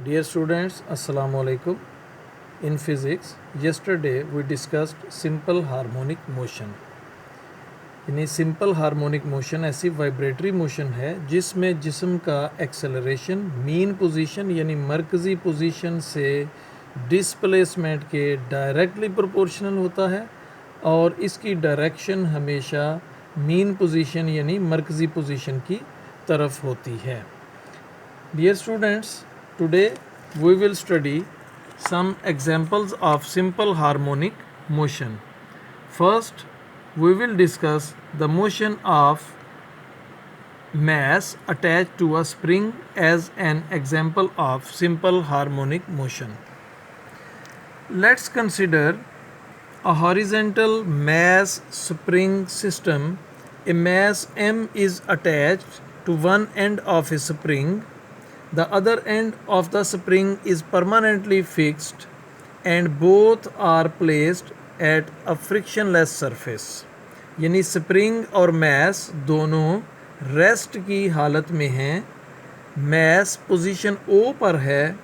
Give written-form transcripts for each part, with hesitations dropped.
Dear students, Assalamu alaikum. In physics, yesterday we discussed simple harmonic motion. यानी simple harmonic motion ऐसी vibratory motion है जिसमें जिस्म का एक्सेलरेशन मीन पोजीशन यानी मरकज़ी पोजीशन से डिस्प्लेसमेंट के डायरेक्टली प्रोपोर्शनल होता है और इसकी डायरेक्शन हमेशा मीन पोजीशन यानी मरकज़ी पोजीशन की तरफ होती है. Dear students, today we will study some examples of simple harmonic motion. First, we will discuss the motion of mass attached to a spring as an example of simple harmonic motion. Let's consider a horizontal mass spring system. A mass m is attached to one end of a spring. The other end of the spring is permanently fixed and both are placed at a frictionless surface. यानी spring और mess दोनों rest की हालत में हैं. Mess position O पर है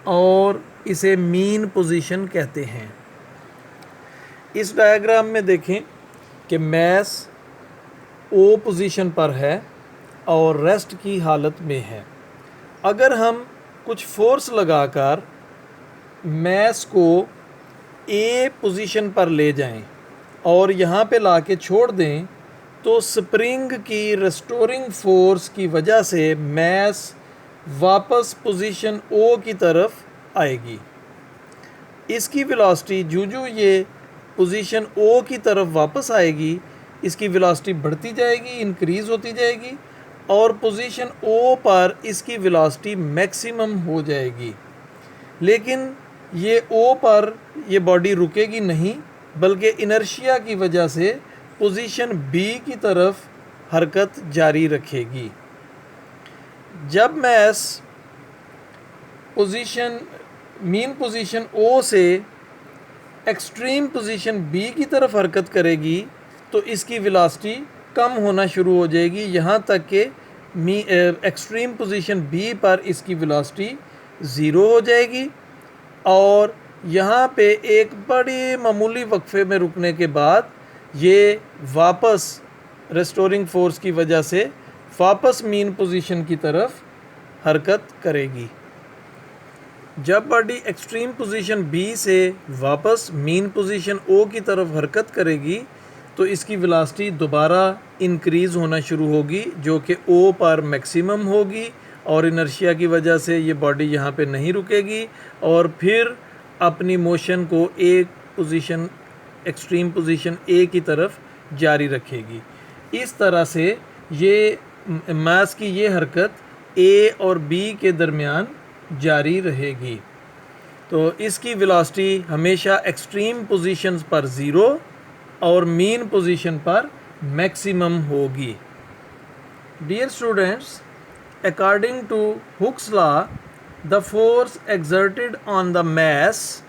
और इसे मीन पोजीशन कहते हैं. इस डायग्राम में देखें कि मैस O पोजीशन पर है और रेस्ट की हालत में है. अगर हम कुछ फोर्स लगाकर मैस को ए पोजीशन पर ले जाएं और यहाँ पे लाके छोड़ दें तो स्प्रिंग की रेस्टोरिंग फोर्स की वजह से मैस वापस पोजीशन ओ की तरफ आएगी. इसकी वेलोसिटी जो ये पोजीशन ओ की तरफ वापस आएगी इसकी वेलोसिटी बढ़ती जाएगी, इंक्रीज़ होती जाएगी और पोजीशन O पर इसकी वेलोसिटी मैक्सिमम हो जाएगी. लेकिन ये O पर ये बॉडी रुकेगी नहीं बल्कि इनर्शिया की वजह से पोजीशन B की तरफ हरकत जारी रखेगी. जब mass position mean position O से एक्सट्रीम पोजीशन B की तरफ हरकत करेगी तो इसकी वेलोसिटी कम होना शुरू हो जाएगी यहाँ तक कि एक्सट्रीम पोजीशन B पर इसकी वेलोसिटी ज़ीरो हो जाएगी और यहाँ पे एक बड़ी मामूली वक्फे में रुकने के बाद ये वापस रेस्टोरिंग फोर्स की वजह से वापस मीन पोजीशन की तरफ हरकत करेगी. जब बॉडी एक्सट्रीम पोजीशन B से वापस मीन पोजीशन O की तरफ हरकत करेगी तो इसकी वेलोसिटी दोबारा इंक्रीज़ होना शुरू होगी जो कि O पर मैक्सिमम होगी और इनर्शिया की वजह से ये बॉडी यहाँ पे नहीं रुकेगी और फिर अपनी मोशन को एक पोजीशन एक्सट्रीम पोजीशन A की तरफ जारी रखेगी. इस तरह से ये मास की ये हरकत A और B के दरमियान जारी रहेगी. तो इसकी वेलोसिटी हमेशा एक्सट्रीम पोजीशंस पर ज़ीरो और मीन पोजीशन पर मैक्सिमम होगी. Dear students, according to Hooke's law the force exerted on the mass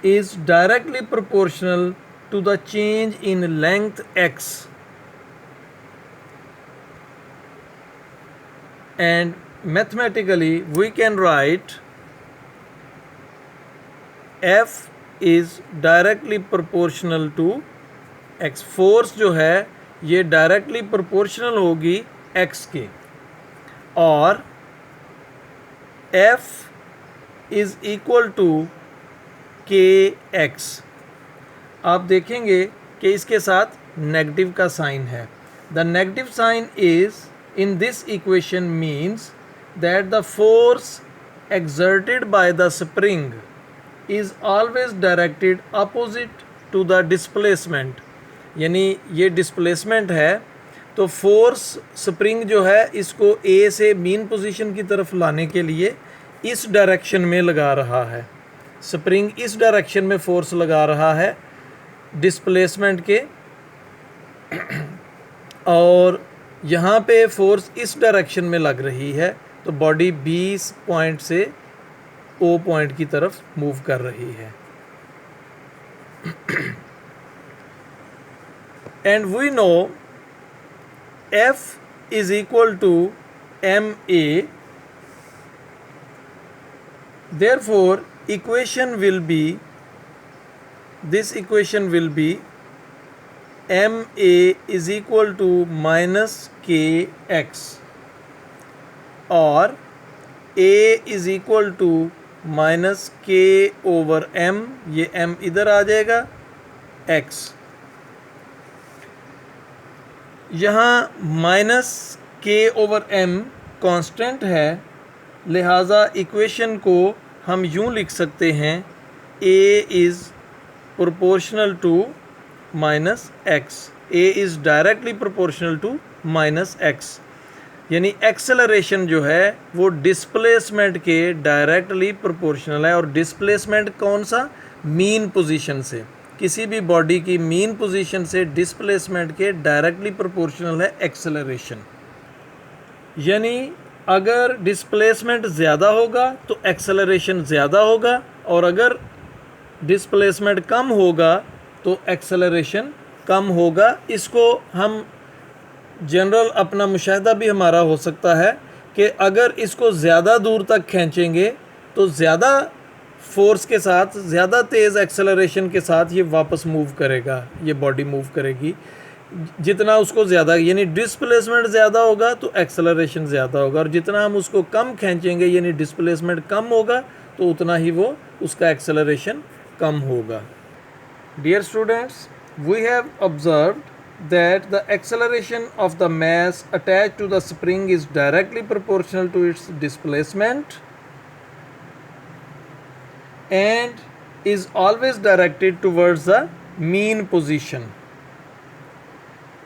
is directly proportional to the change in length x and mathematically we can write F is directly proportional to x. Force जो है ये directly proportional होगी x के और F is equal to kx. आप देखेंगे कि इसके साथ नेगेटिव का साइन है. The negative sign is in this equation means that the force exerted by the spring is always directed opposite to the displacement. यानी ये डिस्प्लेसमेंट है तो फोर्स स्प्रिंग जो है इसको A से मीन पोजीशन की तरफ लाने के लिए इस डायरेक्शन में लगा रहा है. स्प्रिंग इस डायरेक्शन में फोर्स लगा रहा है डिस्प्लेसमेंट के और यहाँ पे फोर्स इस डायरेक्शन में लग रही है तो बॉडी 20 पॉइंट से O पॉइंट की तरफ मूव कर रही है. And we know F is equal to ma Therefore, this equation will be ma is equal to minus kx, और a is equal to minus k over m, ये m इधर आ जाएगा, x यहाँ minus k over m constant है, लिहाजा equation को हम यूं लिख सकते हैं a is proportional to minus x, a is directly proportional to minus x, यानी एक्सेलरेशन जो है वो डिस्प्लेसमेंट के डायरेक्टली प्रोपोर्शनल है। और डिस्प्लेसमेंट कौन सा? मीन पोजीशन से, किसी भी बॉडी की मीन पोजीशन से डिस्प्लेसमेंट के डायरेक्टली प्रोपोर्शनल है एक्सेलरेशन। यानी अगर डिस्प्लेसमेंट ज़्यादा होगा तो एक्सेलरेशन ज़्यादा होगा, और अगर डिस्प्लेसमेंट कम होगा तो एक्सेलरेशन कम होगा। इसको हम जनरल अपना मुशाहिदा भी हमारा हो सकता है कि अगर इसको ज़्यादा दूर तक खींचेंगे तो ज़्यादा फोर्स के साथ, ज़्यादा तेज़ एक्सेलरेशन के साथ ये वापस मूव करेगा, ये बॉडी मूव करेगी। जितना उसको ज़्यादा, यानी डिस्प्लेसमेंट ज़्यादा होगा तो एक्सेलरेशन ज़्यादा होगा, और जितना हम उसको कम खींचेंगे यानी डिस्प्लेसमेंट कम होगा तो उतना ही वो उसका एक्सेलरेशन कम होगा। Dear students, we have observed that the acceleration of the mass attached to the spring is directly proportional to its displacement and is always directed towards the mean position,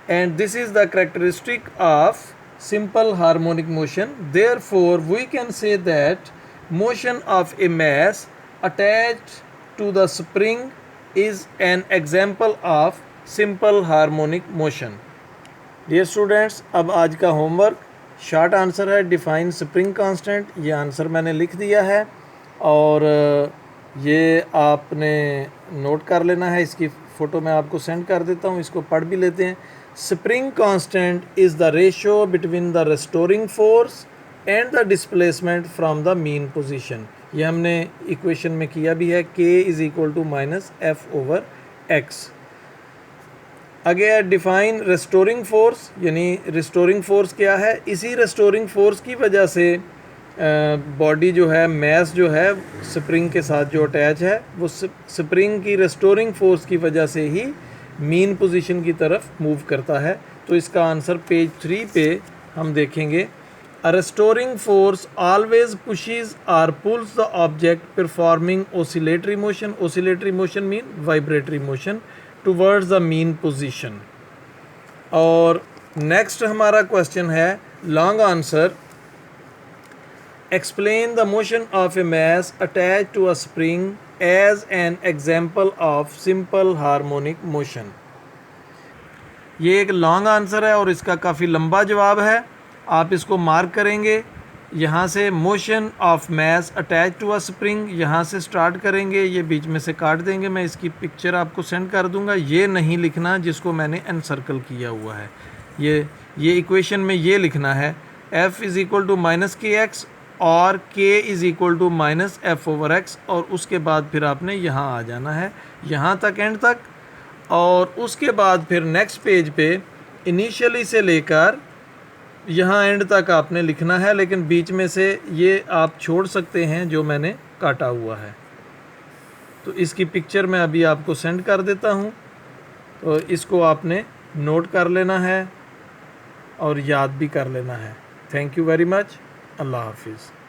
and this is the characteristic of simple harmonic motion. Therefore, we can say that motion of a mass attached to the spring is an example of simple harmonic motion. Dear students, अब आज का homework short answer है, define spring constant. ये answer मैंने लिख दिया है और ये आपने नोट कर लेना है। इसकी फ़ोटो मैं आपको सेंड कर देता हूँ, इसको पढ़ भी लेते हैं। Spring constant is the ratio between the restoring force and the displacement from the mean position. ये हमने इक्वेशन में किया भी है, k is equal to minus F over x. Again define restoring force, यानी रेस्टोरिंग फोर्स क्या है? इसी रेस्टोरिंग फोर्स की वजह से बॉडी जो है, मैस जो है स्प्रिंग के साथ जो अटैच है, वो स्प्रिंग की रेस्टोरिंग फोर्स की वजह से ही मीन पोजीशन की तरफ मूव करता है। तो इसका आंसर पेज 3 पे हम देखेंगे। A restoring force always pushes और pulls the object performing oscillatory motion. Oscillatory motion mean vibratory motion towards the mean position. और नेक्स्ट हमारा क्वेश्चन है long answer, explain the motion of a mass attach to a spring as an example of simple harmonic motion. ये एक long answer है और इसका काफ़ी लंबा जवाब है, आप इसको मार्क करेंगे। यहाँ से motion of mass attach to a spring, यहाँ से स्टार्ट करेंगे, ये बीच में से काट देंगे। मैं इसकी पिक्चर आपको सेंड कर दूंगा। ये नहीं लिखना जिसको मैंने एनसर्कल किया हुआ है, ये इक्वेशन में ये लिखना है f is equal to minus k x और k is equal to minus F over x, और उसके बाद फिर आपने यहाँ आ जाना है, यहाँ तक एंड तक। और उसके बाद फिर नेक्स्ट पेज पे इनिशियली से लेकर यहाँ एंड तक आपने लिखना है, लेकिन बीच में से ये आप छोड़ सकते हैं जो मैंने काटा हुआ है। तो इसकी पिक्चर मैं अभी आपको सेंड कर देता हूँ, तो इसको आपने नोट कर लेना है और याद भी कर लेना है। Thank you very much. अल्लाह हाफिज़।